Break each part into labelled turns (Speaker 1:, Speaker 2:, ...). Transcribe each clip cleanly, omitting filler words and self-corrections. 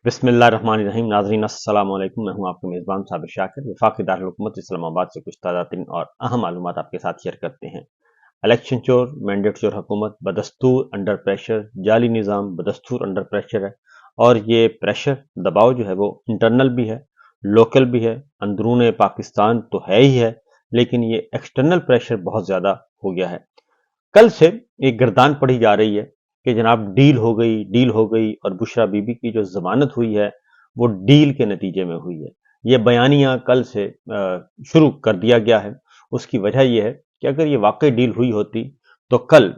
Speaker 1: بسم اللہ الرحمن الرحیم۔ ناظرین السلام علیکم، میں ہوں آپ کا میزبان صابر شاکر۔ وفاقی دارالحکومت اسلام آباد سے کچھ تازہ ترین اور اہم معلومات آپ کے ساتھ شیئر کرتے ہیں۔ الیکشن چور، مینڈیٹ چور حکومت بدستور انڈر پریشر، جعلی نظام بدستور انڈر پریشر ہے، اور یہ پریشر دباؤ جو ہے وہ انٹرنل بھی ہے، لوکل بھی ہے، اندرون پاکستان تو ہے ہی ہے، لیکن یہ ایکسٹرنل پریشر بہت زیادہ ہو گیا ہے۔ کل سے ایک گردان پڑھی جا رہی ہے کہ جناب ڈیل ہو گئی اور بشرا بی بی کی جو ضمانت ہوئی ہے وہ ڈیل کے نتیجے میں ہوئی ہے۔ یہ بیانیہ کل سے شروع کر دیا گیا ہے۔ اس کی وجہ یہ ہے کہ اگر یہ واقعی ڈیل ہوئی ہوتی تو کل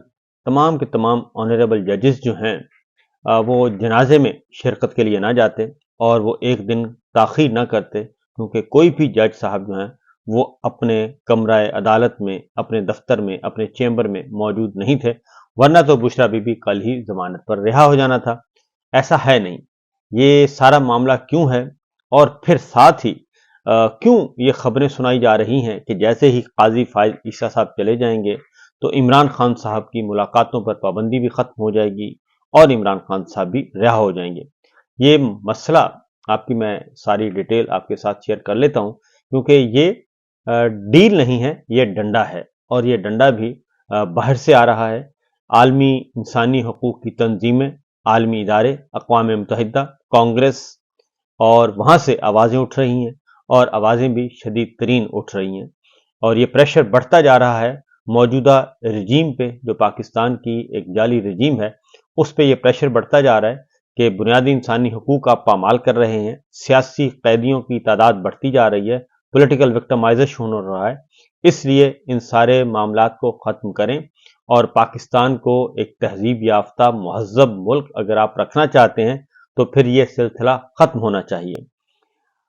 Speaker 1: تمام کے تمام آنریبل ججز جو ہیں وہ جنازے میں شرکت کے لیے نہ جاتے اور وہ ایک دن تاخیر نہ کرتے، کیونکہ کوئی بھی جج صاحب جو ہیں وہ اپنے کمرہ عدالت میں، اپنے دفتر میں، اپنے چیمبر میں موجود نہیں تھے، ورنہ تو بشرا بی بی کل ہی ضمانت پر رہا ہو جانا تھا۔ ایسا ہے نہیں۔ یہ سارا معاملہ کیوں ہے، اور پھر ساتھ ہی کیوں یہ خبریں سنائی جا رہی ہیں کہ جیسے ہی قاضی فائز عیسیٰ صاحب چلے جائیں گے تو عمران خان صاحب کی ملاقاتوں پر پابندی بھی ختم ہو جائے گی اور عمران خان صاحب بھی رہا ہو جائیں گے۔ یہ مسئلہ آپ کی میں ساری ڈیٹیل آپ کے ساتھ شیئر کر لیتا ہوں، کیونکہ یہ ڈیل نہیں ہے، یہ ڈنڈا ہے، اور یہ ڈنڈا بھی باہر سے آ رہا ہے۔ عالمی انسانی حقوق کی تنظیمیں، عالمی ادارے، اقوام متحدہ، کانگریس، اور وہاں سے آوازیں اٹھ رہی ہیں، اور آوازیں بھی شدید ترین اٹھ رہی ہیں، اور یہ پریشر بڑھتا جا رہا ہے موجودہ رجیم پہ، جو پاکستان کی ایک جعلی رجیم ہے اس پہ یہ پریشر بڑھتا جا رہا ہے کہ بنیادی انسانی حقوق آپ پامال کر رہے ہیں، سیاسی قیدیوں کی تعداد بڑھتی جا رہی ہے، پولیٹیکل وکٹمائزیشن ہو رہا ہے۔ اس لیے ان سارے معاملات کو ختم کریں، اور پاکستان کو ایک تہذیب یافتہ مہذب ملک اگر آپ رکھنا چاہتے ہیں تو پھر یہ سلسلہ ختم ہونا چاہیے۔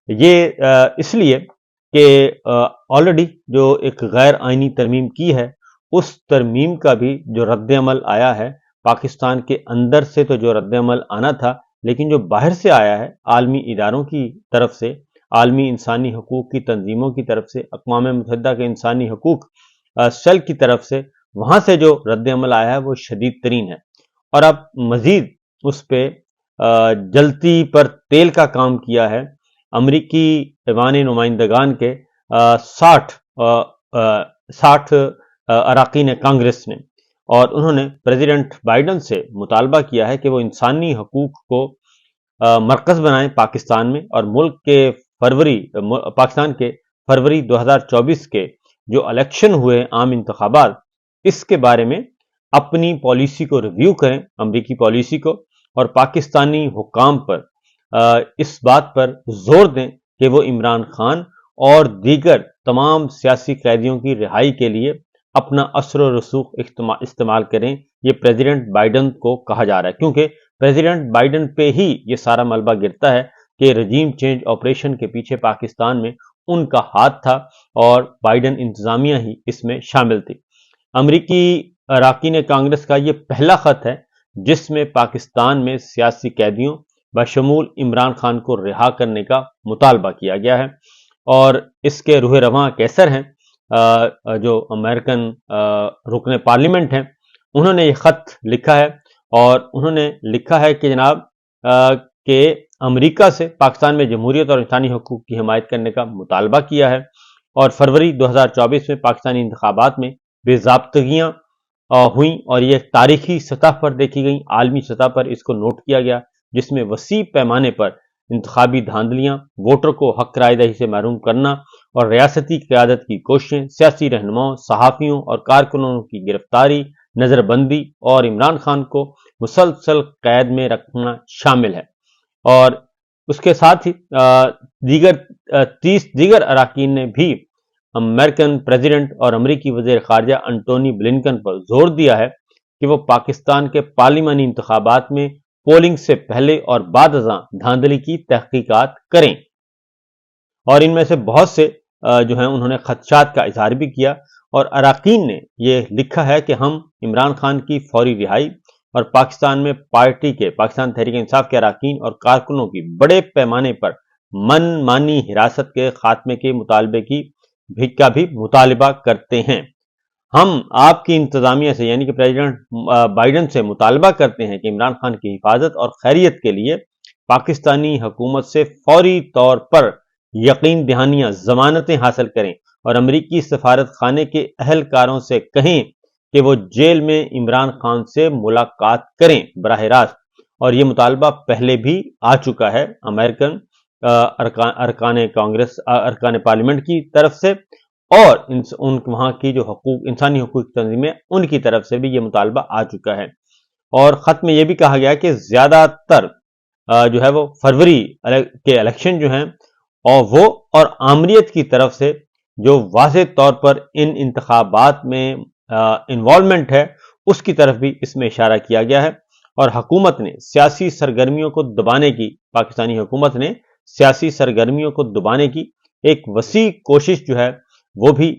Speaker 1: یہ اس لیے کہ آلریڈی جو ایک غیر آئینی ترمیم کی ہے، اس ترمیم کا بھی جو رد عمل آیا ہے پاکستان کے اندر سے، تو جو رد عمل آنا تھا، لیکن جو باہر سے آیا ہے عالمی اداروں کی طرف سے، عالمی انسانی حقوق کی تنظیموں کی طرف سے، اقوام متحدہ کے انسانی حقوق سیل کی طرف سے، وہاں سے جو رد عمل آیا ہے وہ شدید ترین ہے۔ اور اب مزید اس پہ جلتی پر تیل کا کام کیا ہے امریکی ایوان نمائندگان کے 60 اراکین کانگریس نے، اور انہوں نے پریزیڈنٹ بائیڈن سے مطالبہ کیا ہے کہ وہ انسانی حقوق کو مرکز بنائیں پاکستان میں، اور ملک کے پاکستان کے فروری 2024 کے جو الیکشن ہوئے عام انتخابات، اس کے بارے میں اپنی پالیسی کو ریویو کریں، امریکی پالیسی کو، اور پاکستانی حکام پر اس بات پر زور دیں کہ وہ عمران خان اور دیگر تمام سیاسی قیدیوں کی رہائی کے لیے اپنا اثر و رسوخ استعمال کریں۔ یہ پریزیڈنٹ بائیڈن کو کہا جا رہا ہے، کیونکہ پریزیڈنٹ بائیڈن پہ ہی یہ سارا ملبہ گرتا ہے کہ رجیم چینج آپریشن کے پیچھے پاکستان میں ان کا ہاتھ تھا، اور بائیڈن انتظامیہ ہی اس میں شامل تھی۔ امریکی اراکین کانگریس کا یہ پہلا خط ہے جس میں پاکستان میں سیاسی قیدیوں بشمول عمران خان کو رہا کرنے کا مطالبہ کیا گیا ہے، اور اس کے روح رواں کیسر ہیں جو امریکن رکن پارلیمنٹ ہیں، انہوں نے یہ خط لکھا ہے، اور انہوں نے لکھا ہے کہ جناب کہ امریکہ سے پاکستان میں جمہوریت اور انسانی حقوق کی حمایت کرنے کا مطالبہ کیا ہے، اور فروری 2024 میں پاکستانی انتخابات میں بے ضابطگیاں ہوئیں، اور یہ تاریخی سطح پر دیکھی گئیں، عالمی سطح پر اس کو نوٹ کیا گیا، جس میں وسیع پیمانے پر انتخابی دھاندلیاں، ووٹر کو حق رائے دہی سے محروم کرنا، اور ریاستی قیادت کی کوششیں، سیاسی رہنماؤں، صحافیوں اور کارکنوں کی گرفتاری، نظر بندی، اور عمران خان کو مسلسل قید میں رکھنا شامل ہے۔ اور اس کے ساتھ ہی 30 دیگر اراکین نے بھی امریکن پریزیڈنٹ اور امریکی وزیر خارجہ انٹونی بلنکن پر زور دیا ہے کہ وہ پاکستان کے پارلیمانی انتخابات میں پولنگ سے پہلے اور بعد ازاں دھاندلی کی تحقیقات کریں، اور ان میں سے بہت سے جو ہیں انہوں نے خدشات کا اظہار بھی کیا، اور اراکین نے یہ لکھا ہے کہ ہم عمران خان کی فوری رہائی اور پاکستان میں پارٹی کے پاکستان تحریک انصاف کے اراکین اور کارکنوں کی بڑے پیمانے پر من مانی حراست کے خاتمے کے مطالبے کا بھی مطالبہ کرتے ہیں۔ ہم آپ کی انتظامیہ سے، یعنی کہ پریزیڈنٹ بائیڈن سے مطالبہ کرتے ہیں کہ عمران خان کی حفاظت اور خیریت کے لیے پاکستانی حکومت سے فوری طور پر یقین دہانیاں ضمانتیں حاصل کریں اور امریکی سفارت خانے کے اہلکاروں سے کہیں کہ وہ جیل میں عمران خان سے ملاقات کریں براہ راست۔ اور یہ مطالبہ پہلے بھی آ چکا ہے امریکن ارکان کانگریس، ارکان پارلیمنٹ کی طرف سے، اور وہاں کی جو انسانی حقوق تنظیمیں ان کی طرف سے بھی یہ مطالبہ آ چکا ہے۔ اور خط میں یہ بھی کہا گیا کہ زیادہ تر جو ہے وہ فروری کے الیکشن جو ہیں اور آمریت کی طرف سے جو واضح طور پر ان انتخابات میں انوالومنٹ ہے، اس کی طرف بھی اس میں اشارہ کیا گیا ہے۔ اور حکومت نے سیاسی سرگرمیوں کو دبانے کی، پاکستانی حکومت نے سیاسی سرگرمیوں کو دبانے کی ایک وسیع کوشش جو ہے وہ بھی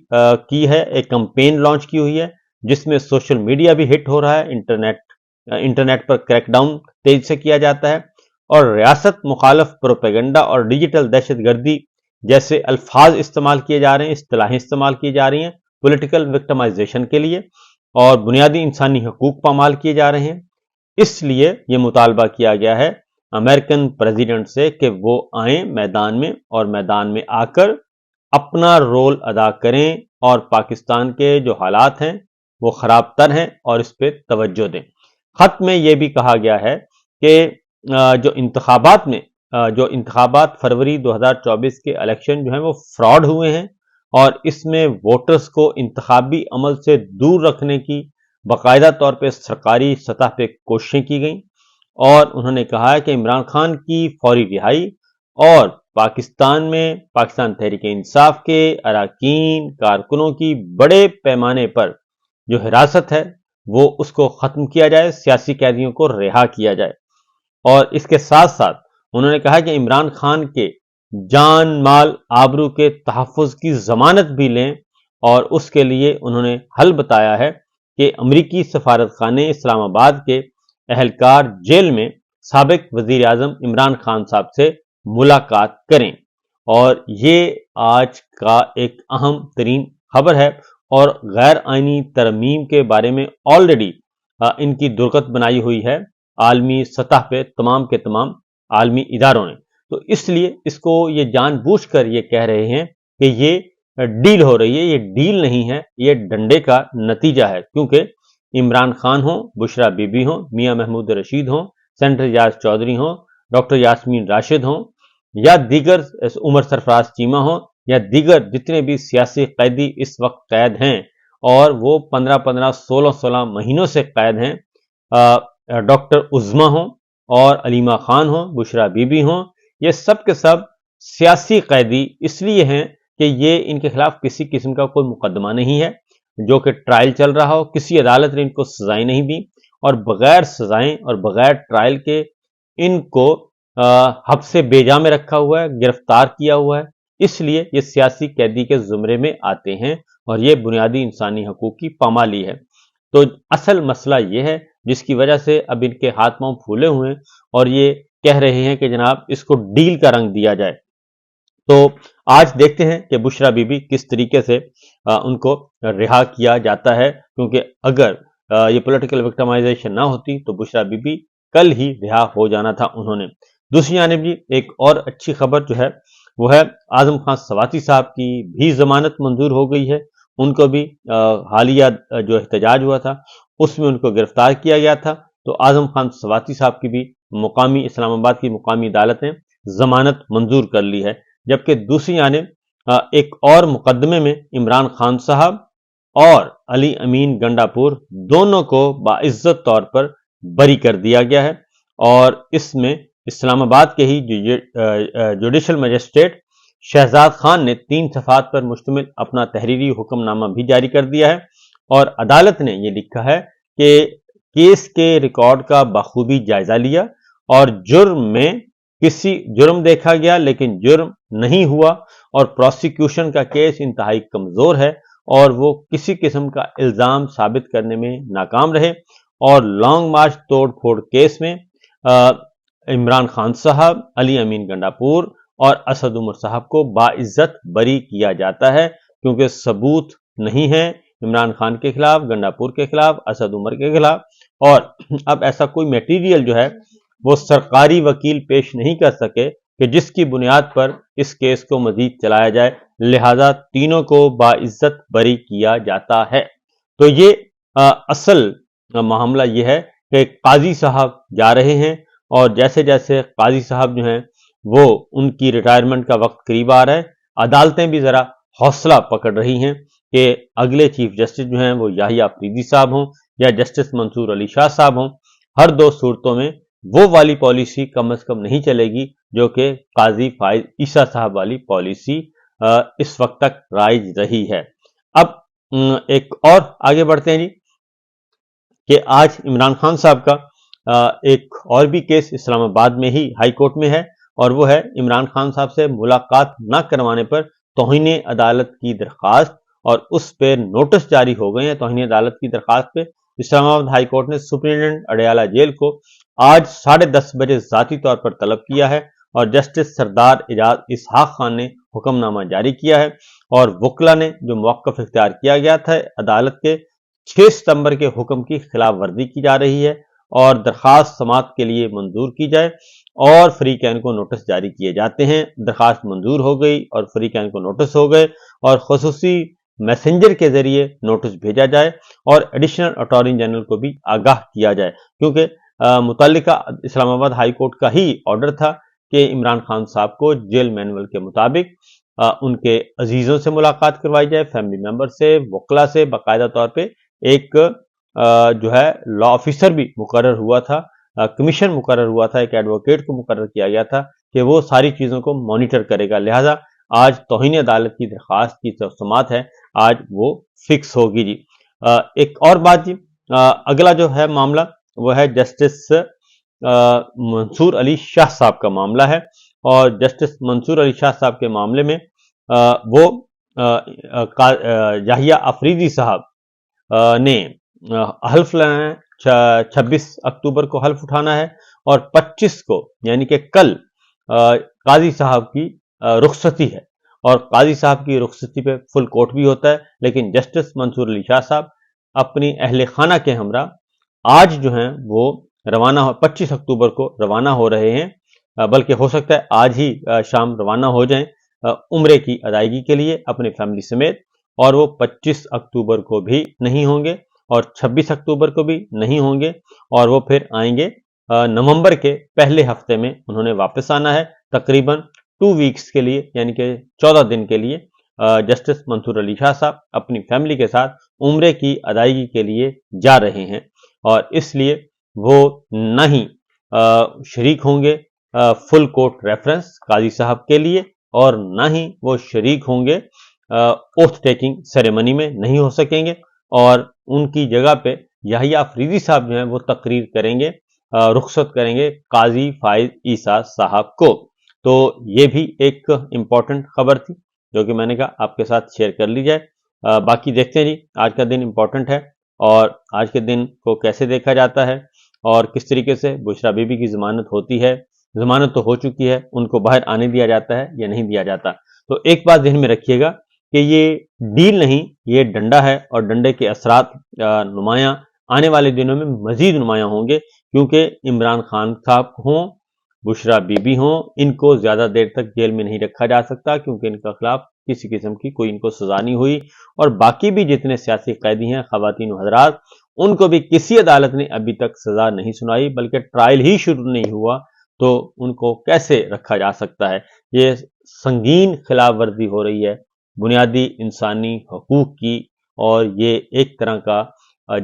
Speaker 1: کی ہے۔ ایک کمپین لانچ کی ہوئی ہے جس میں سوشل میڈیا بھی ہٹ ہو رہا ہے، انٹرنیٹ پر کریک ڈاؤن تیز سے کیا جاتا ہے، اور ریاست مخالف پروپیگنڈا اور ڈیجیٹل دہشت گردی جیسے الفاظ استعمال کیے جا رہے ہیں، اصطلاحیں استعمال کی جا رہی ہیں پولیٹیکل وکٹمائزیشن کے لیے، اور بنیادی انسانی حقوق پامال کیے جا رہے ہیں۔ اس لیے یہ مطالبہ کیا گیا ہے امریکن پریزیڈنٹ سے کہ وہ آئیں میدان میں، اور میدان میں آ کر اپنا رول ادا کریں اور پاکستان کے جو حالات ہیں وہ خراب تر ہیں اور اس پہ توجہ دیں۔ خط میں یہ بھی کہا گیا ہے کہ جو انتخابات فروری 2024 کے الیکشن جو ہیں وہ فراڈ ہوئے ہیں، اور اس میں ووٹرز کو انتخابی عمل سے دور رکھنے کی باقاعدہ طور پہ سرکاری سطح پہ کوششیں کی گئیں، اور انہوں نے کہا ہے کہ عمران خان کی فوری رہائی اور پاکستان تحریک انصاف کے اراکین کارکنوں کی بڑے پیمانے پر جو حراست ہے وہ اس کو ختم کیا جائے، سیاسی قیدیوں کو رہا کیا جائے۔ اور اس کے ساتھ ساتھ انہوں نے کہا کہ عمران خان کے جان مال آبرو کے تحفظ کی ضمانت بھی لیں، اور اس کے لیے انہوں نے حل بتایا ہے کہ امریکی سفارت خانے اسلام آباد کے اہلکار جیل میں سابق وزیر اعظم عمران خان صاحب سے ملاقات کریں۔ اور یہ آج کا ایک اہم ترین خبر ہے، اور غیر آئینی ترمیم کے بارے میں آلریڈی ان کی درگت بنائی ہوئی ہے عالمی سطح پہ تمام کے تمام عالمی اداروں نے۔ تو اس لیے اس کو یہ جان بوجھ کر یہ کہہ رہے ہیں کہ یہ ڈیل ہو رہی ہے، یہ ڈیل نہیں ہے، یہ ڈنڈے کا نتیجہ ہے، کیونکہ عمران خان ہوں، بشرا بی بی ہوں، میاں محمود رشید ہوں، سینٹر اجاز چودھری ہوں، ڈاکٹر یاسمین راشد ہوں، یا دیگر عمر سرفراز چیمہ ہوں، یا دیگر جتنے بھی سیاسی قیدی اس وقت قید ہیں، اور وہ 15 16 مہینوں سے قید ہیں، ڈاکٹر عظما ہوں اور علیمہ خان ہوں، بشرا بی بی ہوں، یہ سب کے سب سیاسی قیدی اس لیے ہیں کہ یہ ان کے خلاف کسی قسم کا کوئی مقدمہ نہیں ہے جو کہ ٹرائل چل رہا ہو، کسی عدالت نے ان کو سزائیں نہیں دی، اور بغیر سزائیں اور بغیر ٹرائل کے ان کو حبس بے جا میں رکھا ہوا ہے، گرفتار کیا ہوا ہے۔ اس لیے یہ سیاسی قیدی کے زمرے میں آتے ہیں، اور یہ بنیادی انسانی حقوق کی پامالی ہے۔ تو اصل مسئلہ یہ ہے جس کی وجہ سے اب ان کے ہاتھ پاؤں پھولے ہوئے ہیں، اور یہ کہہ رہے ہیں کہ جناب اس کو ڈیل کا رنگ دیا جائے۔ تو آج دیکھتے ہیں کہ بشرا بی بی کس طریقے سے ان کو رہا کیا جاتا ہے، کیونکہ اگر یہ پولیٹیکل وکٹمائزیشن نہ ہوتی تو بشرا بی بی کل ہی رہا ہو جانا تھا انہوں نے۔ دوسری جانب جی ایک اور اچھی خبر جو ہے وہ ہے اعظم خان سواتی صاحب کی بھی ضمانت منظور ہو گئی ہے۔ ان کو بھی حالیہ جو احتجاج ہوا تھا اس میں ان کو گرفتار کیا گیا تھا، تو اعظم خان سواتی صاحب کی بھی مقامی اسلام آباد کی مقامی عدالت نے ضمانت منظور کر لی ہے۔ جبکہ دوسری جانب ایک اور مقدمے میں عمران خان صاحب اور علی امین گنڈا پور دونوں کو باعزت طور پر بری کر دیا گیا ہے، اور اس میں اسلام آباد کے ہی جوڈیشل مجسٹریٹ شہزاد خان نے 3 صفحات پر مشتمل اپنا تحریری حکم نامہ بھی جاری کر دیا ہے، اور عدالت نے یہ لکھا ہے کہ کیس کے ریکارڈ کا بخوبی جائزہ لیا، اور جرم دیکھا گیا لیکن جرم نہیں ہوا، اور پروسیکیوشن کا کیس انتہائی کمزور ہے، اور وہ کسی قسم کا الزام ثابت کرنے میں ناکام رہے، اور لانگ مارچ توڑ پھوڑ کیس میں عمران خان صاحب، علی امین گنڈا پور اور اسد عمر صاحب کو باعزت بری کیا جاتا ہے، کیونکہ ثبوت نہیں ہے عمران خان کے خلاف، گنڈا پور کے خلاف، اسد عمر کے خلاف، اور اب ایسا کوئی میٹیریل جو ہے وہ سرکاری وکیل پیش نہیں کر سکے کہ جس کی بنیاد پر اس کیس کو مزید چلایا جائے، لہذا تینوں کو باعزت بری کیا جاتا ہے۔ تو یہ اصل معاملہ یہ ہے کہ قاضی صاحب جا رہے ہیں، اور جیسے جیسے قاضی صاحب جو ہیں وہ ان کی ریٹائرمنٹ کا وقت قریب آ رہا ہے، عدالتیں بھی ذرا حوصلہ پکڑ رہی ہیں کہ اگلے چیف جسٹس جو ہیں وہ یحییٰ افریدی صاحب ہوں یا جسٹس منصور علی شاہ صاحب ہوں، ہر دو صورتوں میں وہ والی پالیسی کم از کم نہیں چلے گی جو کہ قاضی فائز عیسیٰ صاحب والی پالیسی اس وقت تک رائج رہی ہے۔ اب ایک اور آگے بڑھتے ہیں جی، کہ آج عمران خان صاحب کا ایک اور بھی کیس اسلام آباد میں ہی ہائی کورٹ میں ہے، اور وہ ہے عمران خان صاحب سے ملاقات نہ کروانے پر توہین عدالت کی درخواست، اور اس پہ نوٹس جاری ہو گئے ہیں توہین عدالت کی درخواست پہ۔ اسلام آباد ہائی کورٹ نے سپرنٹینڈنٹ اڈیالہ جیل کو آج 10:30 بجے ذاتی طور پر طلب کیا ہے، اور جسٹس سردار اعجاز اسحاق خان نے حکم نامہ جاری کیا ہے، اور وکلا نے جو موقف اختیار کیا گیا تھا عدالت کے 6 ستمبر کے حکم کی خلاف ورزی کی جا رہی ہے، اور درخواست سماعت کے لیے منظور کی جائے، اور فریقین کو نوٹس جاری کیے جاتے ہیں۔ درخواست منظور ہو گئی اور فریقین کو نوٹس ہو گئے، اور خصوصی میسنجر کے ذریعے نوٹس بھیجا جائے، اور ایڈیشنل اٹارنی جنرل کو بھی آگاہ کیا جائے، کیونکہ متعلقہ اسلام آباد ہائی کورٹ کا ہی آرڈر تھا کہ عمران خان صاحب کو جیل مینول کے مطابق ان کے عزیزوں سے ملاقات کروائی جائے، فیملی ممبر سے، وکلا سے، باقاعدہ طور پہ ایک جو ہے لا آفیسر بھی مقرر ہوا تھا، کمیشن مقرر ہوا تھا، ایک ایڈوکیٹ کو مقرر کیا گیا تھا کہ وہ ساری چیزوں کو مانیٹر کرے گا، لہذا آج توہین عدالت کی درخواست کی جو سماعت ہے آج وہ فکس ہوگی جی۔ ایک اور بات جی، اگلا جو ہے معاملہ وہ ہے جسٹس منصور علی شاہ صاحب کا معاملہ ہے، اور جسٹس منصور علی شاہ صاحب کے معاملے میں وہ یحییٰ افریدی صاحب نے حلف لینا ہے، 26 اکتوبر کو حلف اٹھانا ہے، اور 25 کو یعنی کہ کل قاضی صاحب کی رخصتی ہے، اور قاضی صاحب کی رخصتی پہ فل کورٹ بھی ہوتا ہے، لیکن جسٹس منصور علی شاہ صاحب اپنی اہل خانہ کے ہمراہ آج جو ہیں وہ روانہ 25 اکتوبر کو روانہ ہو رہے ہیں، بلکہ ہو سکتا ہے آج ہی شام روانہ ہو جائیں عمرے کی ادائیگی کے لیے اپنے فیملی سمیت، اور وہ 25 اکتوبر کو بھی نہیں ہوں گے اور 26 اکتوبر کو بھی نہیں ہوں گے، اور وہ پھر آئیں گے نومبر کے پہلے ہفتے میں انہوں نے واپس آنا ہے، تقریباً 2 ویکس کے لیے یعنی کہ 14 دن کے لیے جسٹس منصور علی شاہ صاحب اپنی فیملی کے ساتھ عمرے کی ادائیگی کے لیے جا رہے ہیں، اور اس لیے وہ نہ ہی شریک ہوں گے فل کورٹ ریفرنس قاضی صاحب کے لیے، اور نہ ہی وہ شریک ہوں گے اوتھ ٹیکنگ سیریمنی میں، نہیں ہو سکیں گے، اور ان کی جگہ پہ یحییٰ افریدی صاحب جو ہیں وہ تقریر کریں گے، رخصت کریں گے قاضی فائز عیسیٰ صاحب کو۔ تو یہ بھی ایک امپورٹنٹ خبر تھی جو کہ میں نے کہا آپ کے ساتھ شیئر کر لی جائے۔ باقی دیکھتے ہیں جی آج کا دن امپورٹنٹ ہے، اور آج کے دن کو کیسے دیکھا جاتا ہے، اور کس طریقے سے بشریٰ بی بی کی ضمانت ہوتی ہے، ضمانت تو ہو چکی ہے، ان کو باہر آنے دیا جاتا ہے یا نہیں دیا جاتا۔ تو ایک بات ذہن میں رکھیے گا کہ یہ ڈیل نہیں، یہ ڈنڈا ہے، اور ڈنڈے کے اثرات نمایاں آنے والے دنوں میں مزید نمایاں ہوں گے، کیونکہ عمران خان صاحب ہوں، بشریٰ بی بی ہوں، ان کو زیادہ دیر تک جیل میں نہیں رکھا جا سکتا، کیونکہ ان کے خلاف کسی قسم کی کوئی ان کو سزا نہیں ہوئی، اور باقی بھی جتنے سیاسی قیدی ہیں خواتین و حضرات، ان کو بھی کسی عدالت نے ابھی تک سزا نہیں سنائی، بلکہ ٹرائل ہی شروع نہیں ہوا، تو ان کو کیسے رکھا جا سکتا ہے؟ یہ سنگین خلاف ورزی ہو رہی ہے بنیادی انسانی حقوق کی، اور یہ ایک طرح کا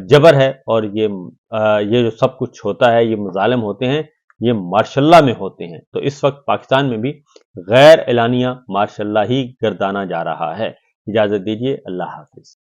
Speaker 1: جبر ہے، اور یہ جو سب کچھ ہوتا ہے، یہ مظالم ہوتے ہیں، یہ ماشاء اللہ میں ہوتے ہیں۔ تو اس وقت پاکستان میں بھی غیر اعلانیہ ماشاء اللہ ہی گردانا جا رہا ہے۔ اجازت دیجیے، اللہ حافظ۔